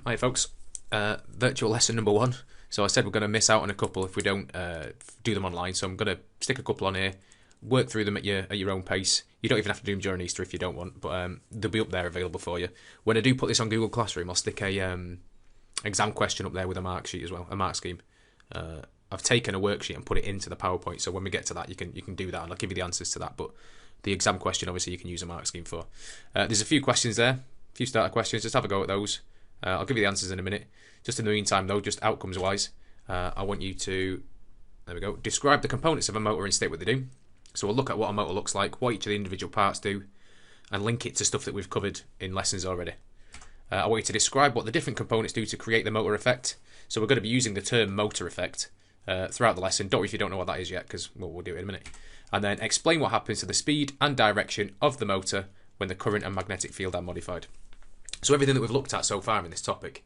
Hi folks, virtual lesson number 1. So I said we're going to miss out on a couple if we don't do them online, so I'm going to stick a couple on here, work through them at your own pace. You don't even have to do them during Easter if you don't want, but they'll be up there available for you. When I do put this on Google Classroom, I'll stick a exam question up there with a mark sheet as well, a mark scheme. I've taken a worksheet and put it into the PowerPoint, so when we get to that you can do that and I'll give you the answers to that, but the exam question obviously you can use a mark scheme for. There's a few questions there, a few starter questions, just have a go at those. I'll give you the answers in a minute. Just in the meantime though, just outcomes wise, I want you to, there we go, describe the components of a motor and state what they do. So we'll look at what a motor looks like, what each of the individual parts do, and link it to stuff that we've covered in lessons already. I want you to describe what the different components do to create the motor effect. So we're going to be using the term motor effect throughout the lesson. Don't worry if you don't know what that is yet, because we'll do it in a minute. And then explain what happens to the speed and direction of the motor when the current and magnetic field are modified. So everything that we've looked at so far in this topic,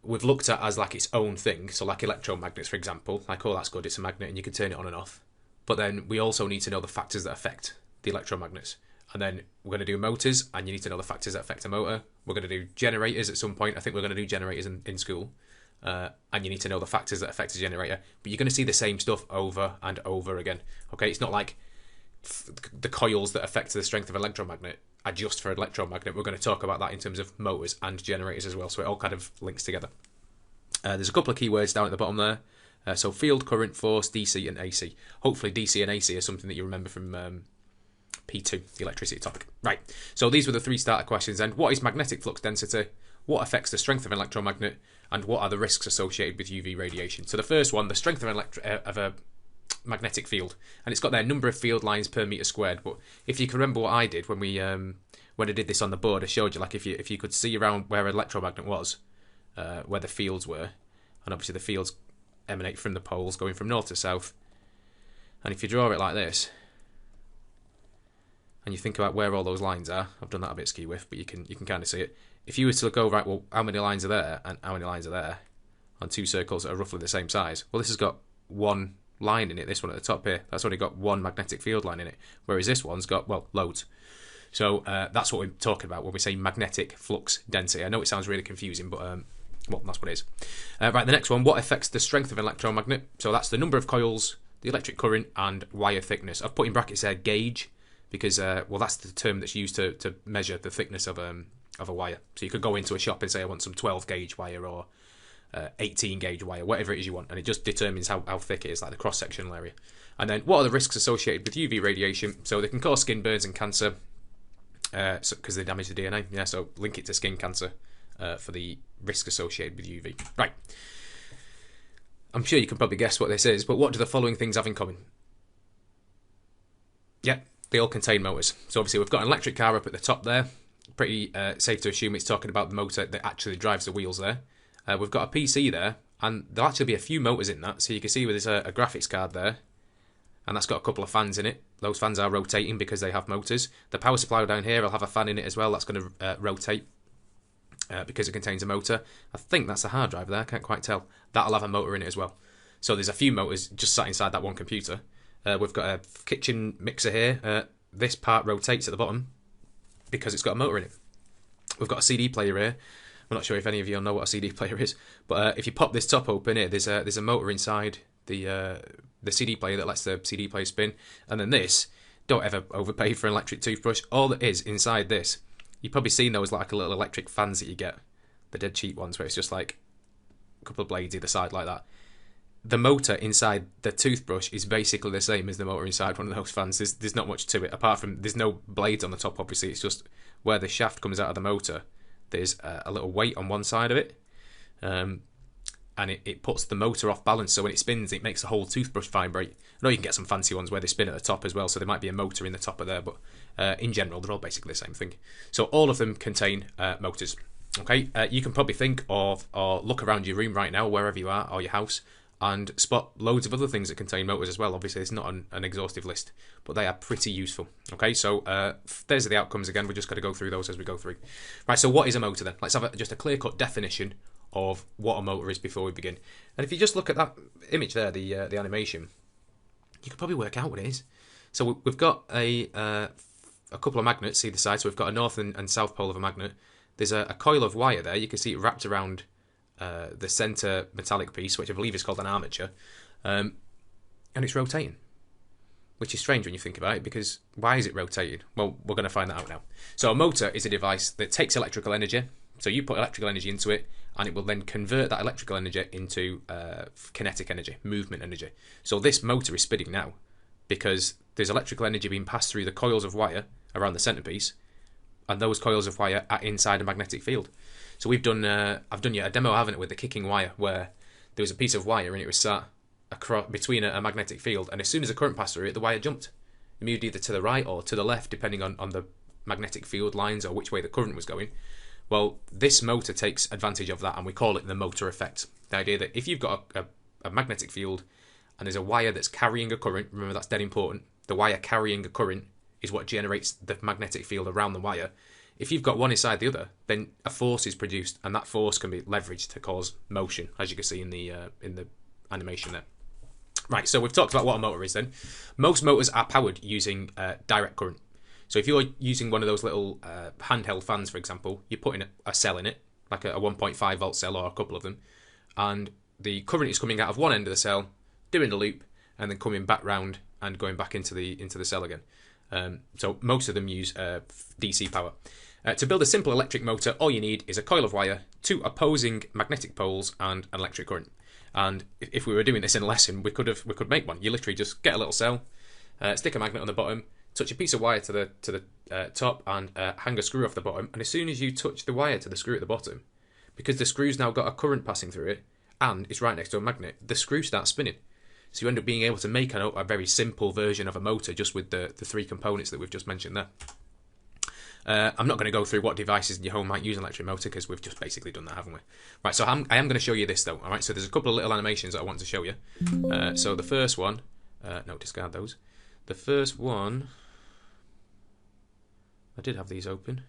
we've looked at as like its own thing. So like electromagnets, for example, like, oh, that's good, it's a magnet and you can turn it on and off. But then we also need to know the factors that affect the electromagnets. And then we're going to do motors, and you need to know the factors that affect a motor. We're going to do generators at some point. I think we're going to do generators in school. And you need to know the factors that affect a generator. But you're going to see the same stuff over and over again. Okay, it's not like the coils that affect the strength of an electromagnet are just for electromagnet. We're going to talk about that in terms of motors and generators as well. So it all kind of links together. There's a couple of keywords down at the bottom there. So field, current, force, DC and AC. Hopefully DC and AC are something that you remember from P2, the electricity topic. Right, so these were the 3 starter questions then. What is magnetic flux density? What affects the strength of an electromagnet? And what are the risks associated with UV radiation? So the first one, the strength of a magnetic field, and it's got their number of field lines per meter squared. But if you can remember what I did when I did this on the board, I showed you like if you could see around where an electromagnet was, where the fields were, and obviously the fields emanate from the poles going from north to south. And if you draw it like this, and you think about where all those lines are, I've done that a bit ski with, but you can kind of see it. If you were to go, right, well, how many lines are there and how many lines are there on 2 circles that are roughly the same size? Well, this has got one line in it, this one at the top here. That's only got one magnetic field line in it, whereas this one's got, well, loads. So that's what we're talking about when we say magnetic flux density. I know it sounds really confusing, but well, that's what it is. Right, the next one, what affects the strength of an electromagnet? So that's the number of coils, the electric current, and wire thickness. I've put in brackets there gauge, because well, that's the term that's used to measure the thickness of a wire. So you could go into a shop and say I want some 12 gauge wire or 18 gauge wire, whatever it is you want, and it just determines how thick it is, like the cross sectional area. And then what are the risks associated with UV radiation? So they can cause skin burns and cancer because they damage the DNA. Yeah, so link it to skin cancer for the risk associated with UV. Right, I'm sure you can probably guess what this is, but what do the following things have in common? Yeah, they all contain motors. So obviously we've got an electric car up at the top there. Pretty safe to assume it's talking about the motor that actually drives the wheels there. We've got a PC there, and there'll actually be a few motors in that. So you can see there's a graphics card there, and that's got a couple of fans in it. Those fans are rotating because they have motors. The power supply down here will have a fan in it as well. That's going to rotate because it contains a motor. I think that's a hard drive there. I can't quite tell. That'll have a motor in it as well. So there's a few motors just sat inside that one computer. We've got a kitchen mixer here. This part rotates at the bottom because it's got a motor in it. We've got a CD player here. I'm not sure if any of you know what a CD player is, but if you pop this top open here, there's a motor inside the CD player that lets the CD player spin. And then this, don't ever overpay for an electric toothbrush. All that is inside this, you've probably seen those like little electric fans that you get, the dead cheap ones where it's just like a couple of blades either side like that. The motor inside the toothbrush is basically the same as the motor inside one of those fans. There's not much to it, apart from there's no blades on the top, obviously. It's just where the shaft comes out of the motor, there's a little weight on one side of it, and it puts the motor off balance, so when it spins, it makes the whole toothbrush vibrate. I know you can get some fancy ones where they spin at the top as well, so there might be a motor in the top of there, but in general, they're all basically the same thing. So all of them contain motors. Okay, you can probably think of or look around your room right now, wherever you are, or your house, and spot loads of other things that contain motors as well. Obviously, it's not an exhaustive list, but they are pretty useful. Okay, so there's the outcomes again. We're just going to go through those as we go through. Right, so what is a motor then? Let's have just a clear-cut definition of what a motor is before we begin. And if you just look at that image there, the animation, you can probably work out what it is. So we've got a couple of magnets either side. So we've got a north and south pole of a magnet. there's a coil of wire there. You can see it wrapped around the centre metallic piece, which I believe is called an armature, and it's rotating, which is strange when you think about it, because why is it rotating? Well, we're going to find that out now. So a motor is a device that takes electrical energy. So you put electrical energy into it, and it will then convert that electrical energy into kinetic energy, movement energy. So this motor is spinning now because there's electrical energy being passed through the coils of wire around the centerpiece, and those coils of wire are inside a magnetic field. So I've done a demo, haven't it, with the kicking wire, where there was a piece of wire and it was sat across between a magnetic field, and as soon as the current passed through it, the wire jumped. It moved either to the right or to the left, depending on the magnetic field lines or which way the current was going. Well, this motor takes advantage of that, and we call it the motor effect. The idea that if you've got a magnetic field and there's a wire that's carrying a current, remember that's dead important, the wire carrying a current is what generates the magnetic field around the wire. If you've got one inside the other, then a force is produced, and that force can be leveraged to cause motion, as you can see in the animation there. Right, so we've talked about what a motor is then. Most motors are powered using direct current. So if you're using one of those little handheld fans, for example, you're putting a cell in it, like a 1.5 volt cell or a couple of them, and the current is coming out of one end of the cell, doing the loop, and then coming back round and going back into the cell again. So most of them use DC power. To build a simple electric motor, all you need is a coil of wire, two opposing magnetic poles, and an electric current. And if we were doing this in a lesson, we could make one. You literally just get a little cell, stick a magnet on the bottom, touch a piece of wire to the top, and hang a screw off the bottom. And as soon as you touch the wire to the screw at the bottom, because the screw's now got a current passing through it, and it's right next to a magnet, the screw starts spinning. So you end up being able to make a very simple version of a motor just with the three components that we've just mentioned there. I'm not going to go through what devices in your home might use an electric motor, because we've just basically done that, haven't we? Right, so I am going to show you this though. All right, so there's a couple of little animations that I want to show you. So the first one, no, discard those. The first one, I did have these open.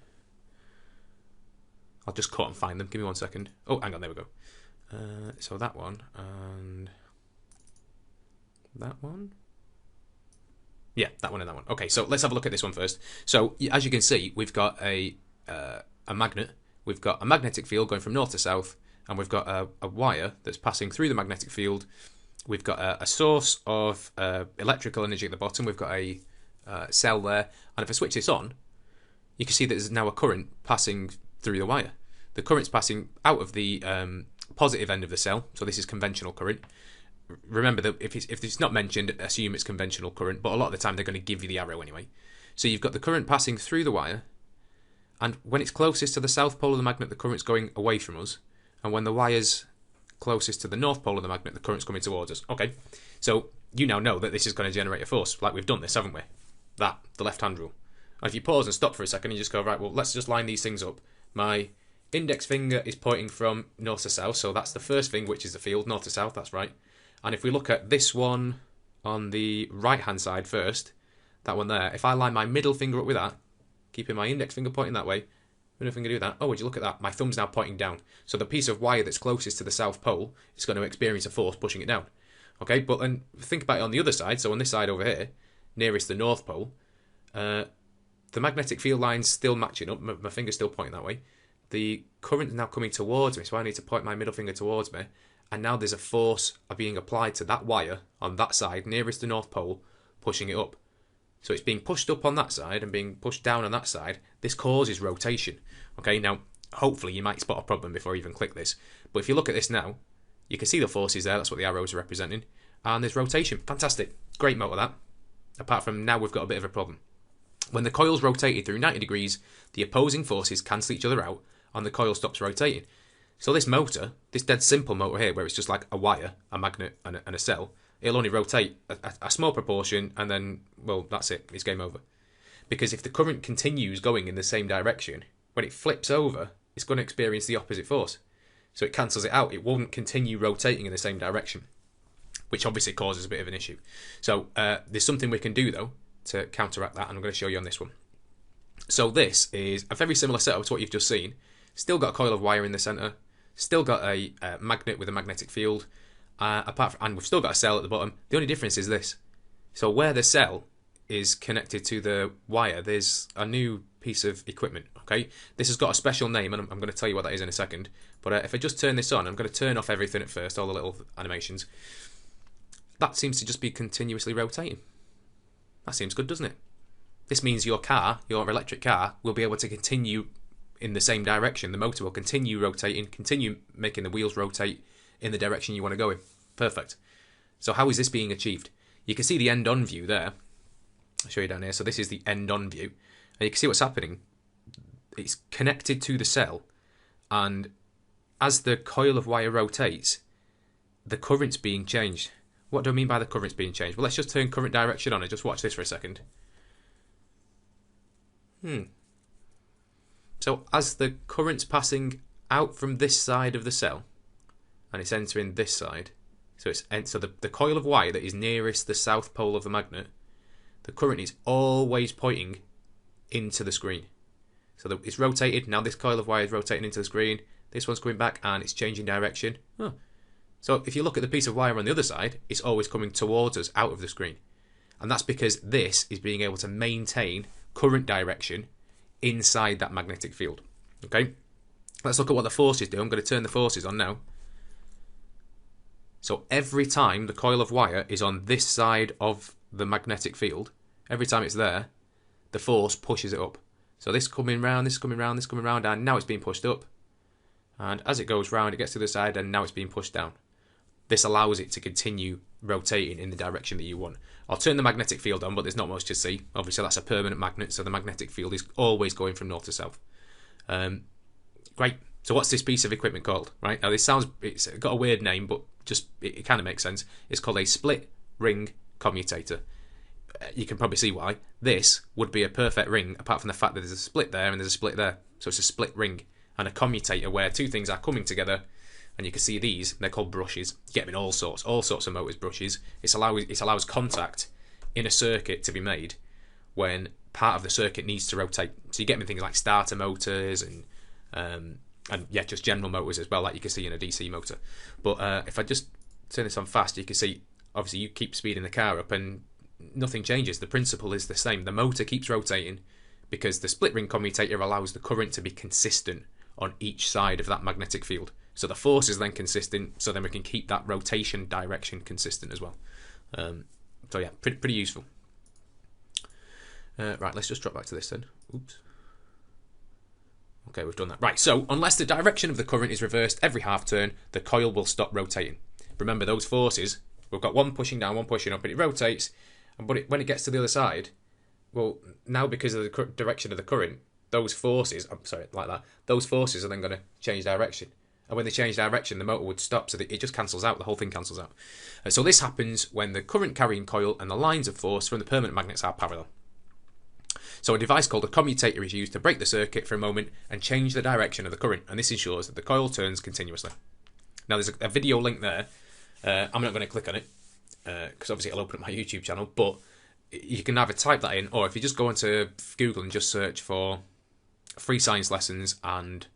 I'll just cut and find them. Give me 1 second. Oh, hang on, there we go. So that one and that one. Yeah, that one and that one. Okay, so let's have a look at this one first. So as you can see, we've got a magnet. We've got a magnetic field going from north to south, and we've got a wire that's passing through the magnetic field. We've got a source of electrical energy at the bottom. We've got a cell there, and if I switch this on, you can see that there's now a current passing through the wire. The current's passing out of the positive end of the cell, so this is conventional current. Remember that if it's not mentioned, assume it's conventional current, but a lot of the time they're going to give you the arrow anyway. So you've got the current passing through the wire, and when it's closest to the south pole of the magnet, the current's going away from us, and when the wire's closest to the north pole of the magnet, the current's coming towards us. Okay, so you now know that this is going to generate a force, like we've done this, haven't we? The left-hand rule. And if you pause and stop for a second, you just go, right, well, let's just line these things up. My index finger is pointing from north to south, so that's the first thing, which is the field, north to south, that's right. And if we look at this one on the right-hand side first, that one there, if I line my middle finger up with that, keeping my index finger pointing that way, middle finger do that, oh, would you look at that? My thumb's now pointing down. So the piece of wire that's closest to the south pole is going to experience a force pushing it down. Okay, but then think about it on the other side, so on this side over here, nearest the north pole, the magnetic field line's still matching up, my finger's still pointing that way. The current's now coming towards me, so I need to point my middle finger towards me. And now there's a force being applied to that wire on that side, nearest the North Pole, pushing it up. So it's being pushed up on that side and being pushed down on that side. This causes rotation. Okay, now, hopefully you might spot a problem before you even click this. But if you look at this now, you can see the forces there. That's what the arrows are representing. And there's rotation. Fantastic. Great motor, that. Apart from now we've got a bit of a problem. When the coil's rotated through 90 degrees, the opposing forces cancel each other out, and the coil stops rotating. So this motor, this dead simple motor here, where it's just like a wire, a magnet, and a cell, it'll only rotate a small proportion, and then, well, that's it. It's game over. Because if the current continues going in the same direction, when it flips over, it's going to experience the opposite force. So it cancels it out. It won't continue rotating in the same direction, which obviously causes a bit of an issue. So there's something we can do, though, to counteract that, and I'm going to show you on this one. So this is a very similar setup to what you've just seen. Still got a coil of wire in the centre. Still got a magnet with a magnetic field, and we've still got a cell at the bottom. The only difference is this. So where the cell is connected to the wire, there's a new piece of equipment, okay? This has got a special name, and I'm going to tell you what that is in a second. But if I just turn this on, I'm going to turn off everything at first, all the little animations. That seems to just be continuously rotating. That seems good, doesn't it? This means your car, your electric car, will be able to continue in the same direction. The motor will continue rotating, continue making the wheels rotate in the direction you want to go in. Perfect. So how is this being achieved? You can see the end-on view there. I'll show you down here. So this is the end-on view. And you can see what's happening. It's connected to the cell. And as the coil of wire rotates, the current's being changed. What do I mean by the current's being changed? Well, let's just turn current direction on and just watch this for a second. So as the current's passing out from this side of the cell, and it's entering this side, so the coil of wire that is nearest the south pole of the magnet, the current is always pointing into the screen. So it's rotated, now this coil of wire is rotating into the screen, this one's coming back and it's changing direction. So if you look at the piece of wire on the other side, it's always coming towards us, out of the screen. And that's because this is being able to maintain current direction inside that magnetic field. Okay, let's look at what the forces do. I'm going to turn the forces on now. So every time the coil of wire is on this side of the magnetic field, every time it's there, the force pushes it up. So this coming round, this coming round, this coming round, and now it's being pushed up. And as it goes round, it gets to the side, and now it's being pushed down. This allows it to continue rotating in the direction that you want. I'll turn the magnetic field on, but there's not much to see. Obviously, that's a permanent magnet, so the magnetic field is always going from north to south. Great. So what's this piece of equipment called? Right now, it's got a weird name, but just it kind of makes sense. It's called a split ring commutator. You can probably see why. This would be a perfect ring, apart from the fact that there's a split there and there's a split there. So it's a split ring and a commutator where two things are coming together. And you can see these, they're called brushes. You get them in all sorts of motors, brushes. It allows contact in a circuit to be made when part of the circuit needs to rotate. So you get them in things like starter motors and yeah, just general motors as well, like you can see in a DC motor. But if I just turn this on fast, you can see, obviously you keep speeding the car up and nothing changes. The principle is the same. The motor keeps rotating because the split ring commutator allows the current to be consistent on each side of that magnetic field. So the force is then consistent, so then we can keep that rotation direction consistent as well. So yeah, pretty useful. Right, let's just drop back to this then. Oops. Okay, we've done that. Right, so unless the direction of the current is reversed every half turn, the coil will stop rotating. Remember, those forces, we've got one pushing down, one pushing up, and it rotates, but when it gets to the other side, well, now because of the direction of the current, those forces, those forces are then going to change direction. And when they change direction, the motor would stop, so that it just cancels out, the whole thing cancels out. So this happens when the current carrying coil and the lines of force from the permanent magnets are parallel. So a device called a commutator is used to break the circuit for a moment and change the direction of the current, and this ensures that the coil turns continuously. Now there's a video link there. I'm not going to click on it, because obviously it'll open up my YouTube channel, but you can either type that in, or if you just go into Google and just search for free science lessons and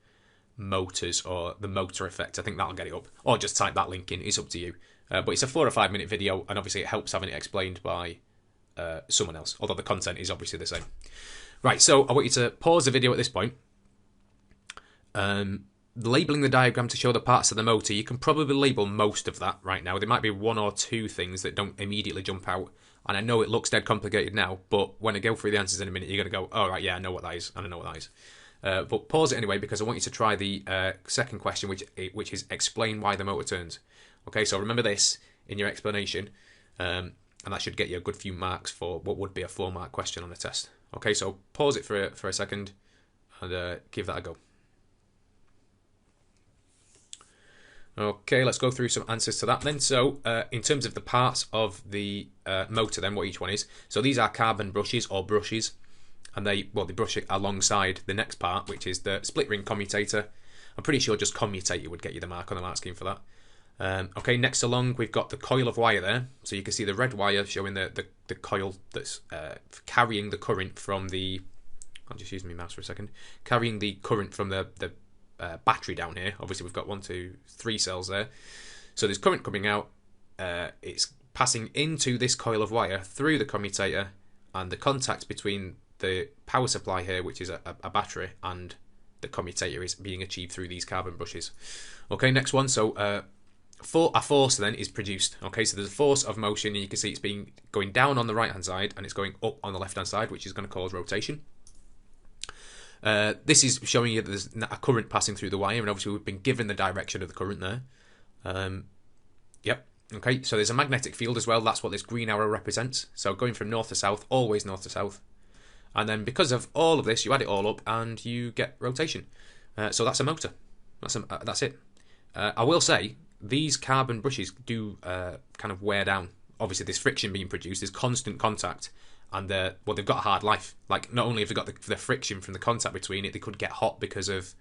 motors or the motor effect, I think that'll get it up, or just type that link in, it's up to you. But it's a 4 or 5 minute video, and obviously it helps having it explained by someone else, although the content is obviously the same. Right, so I want you to pause the video at this point. Labelling the diagram to show the parts of the motor, you can probably label most of that right now. There might be 1 or 2 things that don't immediately jump out, and I know it looks dead complicated now, but when I go through the answers in a minute, you're going to go, oh right, yeah, I know what that is, and I know what that is. But pause it anyway, because I want you to try the second question, which is explain why the motor turns. Okay, so remember this in your explanation, and that should get you a good few marks for what would be a 4-mark question on a test. Okay, so pause it for a second and give that a go. Okay, let's go through some answers to that then. So in terms of the parts of the motor then, what each one is. So these are carbon brushes or brushes, and they brush it alongside the next part, which is the split ring commutator. I'm pretty sure just commutator would get you the mark on the mark scheme for that. Okay, next along we've got the coil of wire there. So you can see the red wire showing the coil that's carrying the current from the... I'll just use my mouse for a second. Carrying the current from the battery down here. Obviously we've got 1, 2, 3 cells there. So there's current coming out. It's passing into this coil of wire through the commutator, and the contact between the power supply here, which is a battery, and the commutator is being achieved through these carbon brushes. Okay, next one. So a force then is produced. Okay, so there's a force of motion, and you can see it's going down on the right hand side and it's going up on the left hand side, which is going to cause rotation. This is showing you that there's a current passing through the wire, and obviously we've been given the direction of the current there. Yep. Okay, so there's a magnetic field as well. That's what this green arrow represents. So going from north to south, always north to south. And then because of all of this, you add it all up and you get rotation. So that's a motor. That's it. I will say, these carbon brushes do kind of wear down. Obviously, there's friction being produced, there's constant contact, and they've got a hard life. Like, not only have they got the friction from the contact between it, they could get hot because of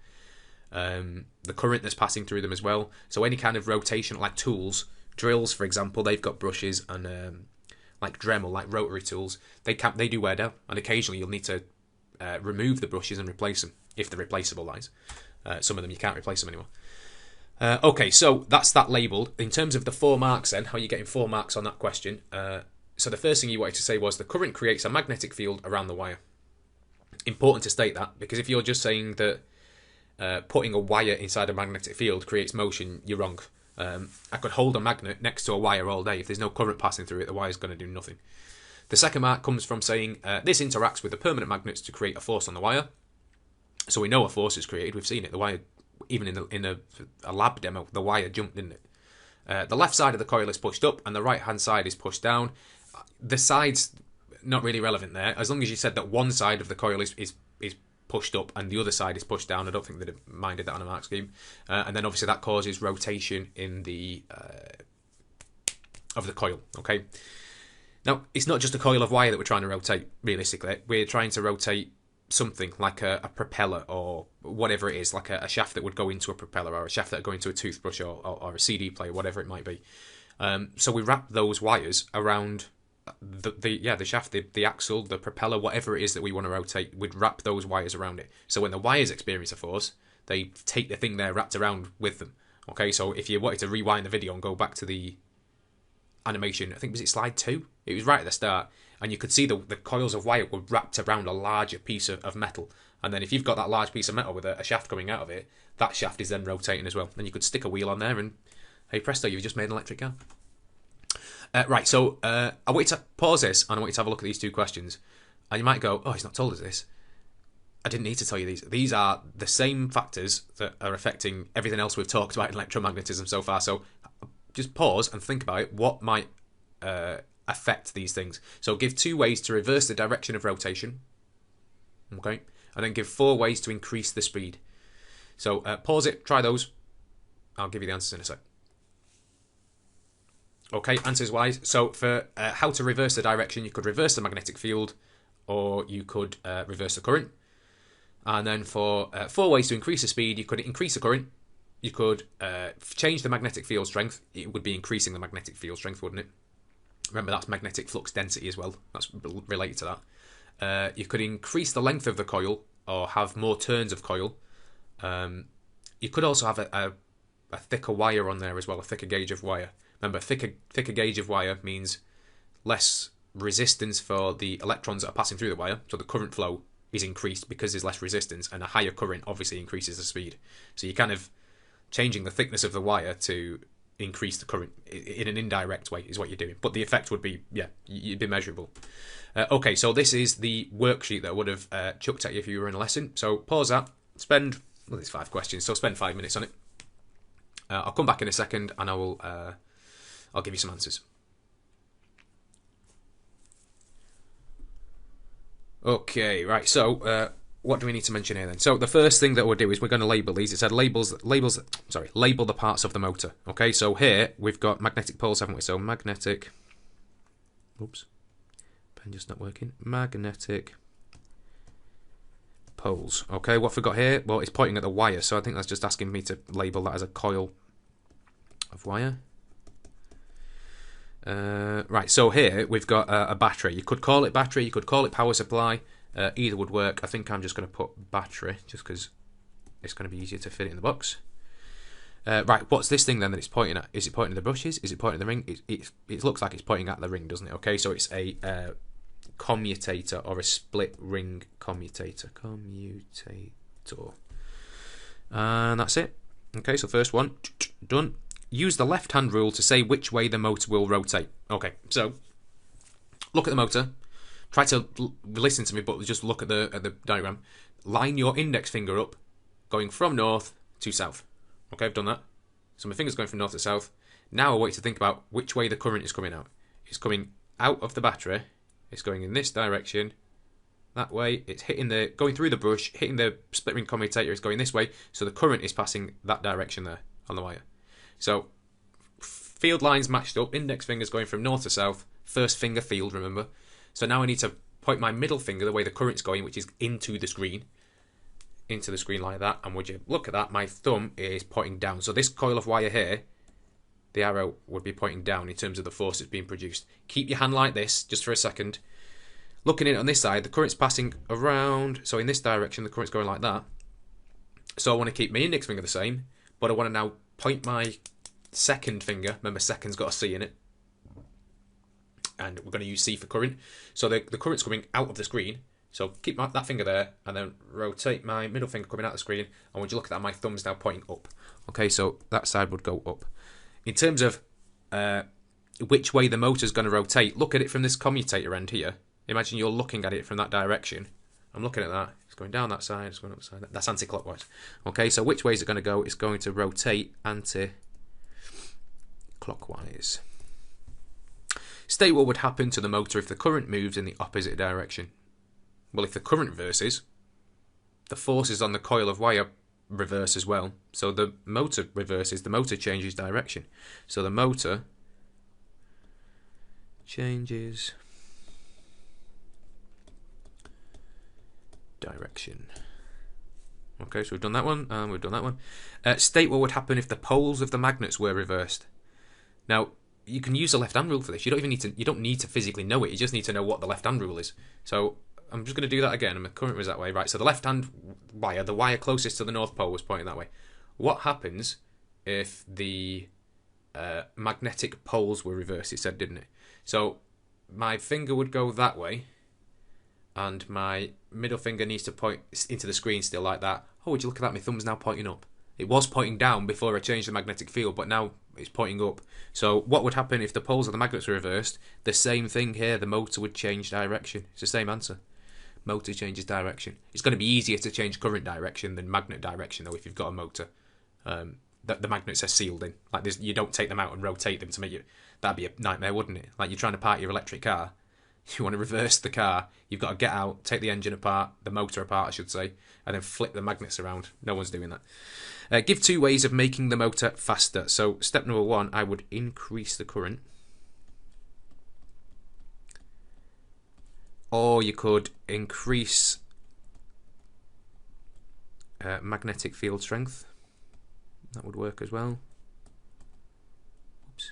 the current that's passing through them as well. So any kind of rotation, like tools, drills, for example, they've got brushes, and like Dremel, like rotary tools, they do wear down, and occasionally you'll need to remove the brushes and replace them, if they're replaceable, guys. Some of them you can't replace them anymore. Okay, so that's that labelled. In terms of the 4 marks then, how are you getting 4 marks on that question? So the first thing you wanted to say was the current creates a magnetic field around the wire. Important to state that, because if you're just saying that putting a wire inside a magnetic field creates motion, you're wrong. I could hold a magnet next to a wire all day. If there's no current passing through it, the wire's going to do nothing. The second mark comes from saying this interacts with the permanent magnets to create a force on the wire. So we know a force is created. We've seen it. The wire, even in a lab demo, the wire jumped, didn't it? The left side of the coil is pushed up and the right hand side is pushed down. The side's not really relevant there. As long as you said that one side of the coil is pushed up and the other side is pushed down, I don't think they'd have minded that on a mark scheme. And then obviously that causes rotation in of the coil. Okay. Now, it's not just a coil of wire that we're trying to rotate, realistically. We're trying to rotate something like a propeller or whatever it is, like a shaft that would go into a propeller, or a shaft that would go into a toothbrush, or a CD player, whatever it might be. So we wrap those wires around the shaft, the axle, the propeller, whatever it is that we want to rotate. We'd wrap those wires around it. So when the wires experience a force, they take the thing they're wrapped around with them. Okay, so if you wanted to rewind the video and go back to the animation, I think, was it slide 2? It was right at the start, and you could see the coils of wire were wrapped around a larger piece of metal. And then if you've got that large piece of metal with a shaft coming out of it, that shaft is then rotating as well. Then you could stick a wheel on there and, hey presto, you've just made an electric car. Right, so I want you to pause this and I want you to have a look at these 2 questions. And you might go, oh, he's not told us this. I didn't need to tell you these. These are the same factors that are affecting everything else we've talked about in electromagnetism so far. So just pause and think about it. What might affect these things? So give 2 ways to reverse the direction of rotation. Okay. And then give 4 ways to increase the speed. So pause it, try those. I'll give you the answers in a sec. Okay, answers wise. So for how to reverse the direction, you could reverse the magnetic field, or you could reverse the current. And then for 4 ways to increase the speed, you could increase the current. You could change the magnetic field strength. It would be increasing the magnetic field strength, wouldn't it? Remember, that's magnetic flux density as well. That's related to that. You could increase the length of the coil, or have more turns of coil. You could also have a thicker wire on there as well, a thicker gauge of wire. Remember, thicker gauge of wire means less resistance for the electrons that are passing through the wire, so the current flow is increased because there's less resistance, and a higher current obviously increases the speed. So you're kind of changing the thickness of the wire to increase the current in an indirect way is what you're doing. But the effect would be, you'd be measurable. Okay, so this is the worksheet that I would have chucked at you if you were in a lesson. So pause that, spend, well, there's 5 questions, so spend 5 minutes on it. I'll come back in a second and I'll give you some answers. Okay, right, so what do we need to mention here then? So the first thing that we'll do is we're going to label these. It said label the parts of the motor. Okay, so here we've got magnetic poles, haven't we? So magnetic, oops, pen just not working. Magnetic poles. Okay, what have we got here? Well, it's pointing at the wire, so I think that's just asking me to label that as a coil of wire. Right, so here we've got a battery. You could call it battery, you could call it power supply. Either would work. I think I'm just going to put battery, just because it's going to be easier to fit it in the box. Right, what's this thing then that it's pointing at? Is it pointing at the brushes? Is it pointing at the ring? It looks like it's pointing at the ring, doesn't it? Okay, so it's a commutator or a split ring commutator. And that's it. Okay, so first one, done. Use the left-hand rule to say which way the motor will rotate. Okay, so look at the motor. Try to listen to me, but just look at the diagram. Line your index finger up, going from north to south. Okay, I've done that. So my finger's going from north to south. Now I want you to think about which way the current is coming out. It's coming out of the battery. It's going in this direction. That way, it's going through the brush, hitting the split ring commutator. It's going this way, so the current is passing that direction there on the wire. So field lines matched up. Index finger's going from north to south. First finger field, remember. So now I need to point my middle finger the way the current's going, which is into the screen like that. And would you look at that? My thumb is pointing down. So this coil of wire here, the arrow would be pointing down in terms of the force that's being produced. Keep your hand like this just for a second. Looking in on this side, the current's passing around. So in this direction, the current's going like that. So I want to keep my index finger the same, but I want to now point my second finger. Remember, second's got a C in it. And we're going to use C for current. So the current's coming out of the screen. So keep that finger there, and then rotate my middle finger coming out of the screen. And when you look at that, my thumb's now pointing up. Okay, so that side would go up. In terms of which way the motor's going to rotate, look at it from this commutator end here. Imagine you're looking at it from that direction. I'm looking at that. It's going down that side. It's going up the side. That's anti-clockwise. Okay, so which way is it going to go? It's going to rotate anti-clockwise. State what would happen to the motor if the current moves in the opposite direction. Well, if the current reverses, the forces on the coil of wire reverse as well. So the motor reverses, the motor changes direction. So the motor changes direction. Okay, so we've done that one, and we've done that one. State what would happen if the poles of the magnets were reversed. Now, you can use the left-hand rule for this. You don't need to physically know it. You just need to know what the left-hand rule is. So I'm just going to do that again. And the current was that way, right? So the left-hand wire, the wire closest to the North Pole, was pointing that way. What happens if the magnetic poles were reversed? It said, didn't it? So my finger would go that way, and my middle finger needs to point into the screen still like that. Oh, would you look at that? My thumb's now pointing up. It was pointing down before I changed the magnetic field, but now it's pointing up. So what would happen if the poles of the magnets were reversed? The same thing here. The motor would change direction. It's the same answer. Motor changes direction. It's going to be easier to change current direction than magnet direction, though, if you've got a motor. The magnets are sealed in. Like this, you don't take them out and rotate them to make it. That'd be a nightmare, wouldn't it? Like you're trying to park your electric car. You want to reverse the car. You've got to get out, take the engine apart, the motor apart, I should say, and then flip the magnets around. No one's doing that. Give 2 ways of making the motor faster. So step number 1, I would increase the current. Or you could increase magnetic field strength. That would work as well. Oops.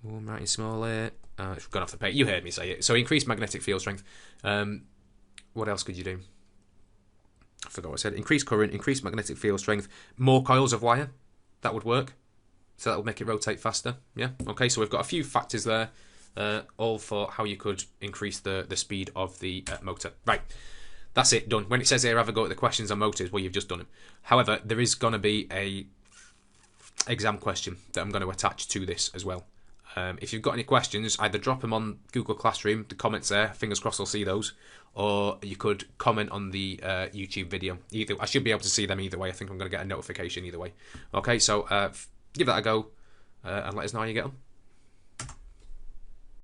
Oh, I'm writing small here. It's gone off the page. You heard me say it. So increase magnetic field strength. What else could you do? I forgot what I said. Increase current, increase magnetic field strength, more coils of wire. That would work. So that would make it rotate faster. Yeah. Okay. So we've got a few factors there, all for how you could increase the speed of the motor. Right. That's it. Done. When it says here, have a go at the questions on motors, well, you've just done them. However, there is going to be a exam question that I'm going to attach to this as well. If you've got any questions, either drop them on Google Classroom, the comments there, fingers crossed I'll see those, or you could comment on the YouTube video. Either I should be able to see them either way. I think I'm going to get a notification either way. Okay, so give that a go and let us know how you get on.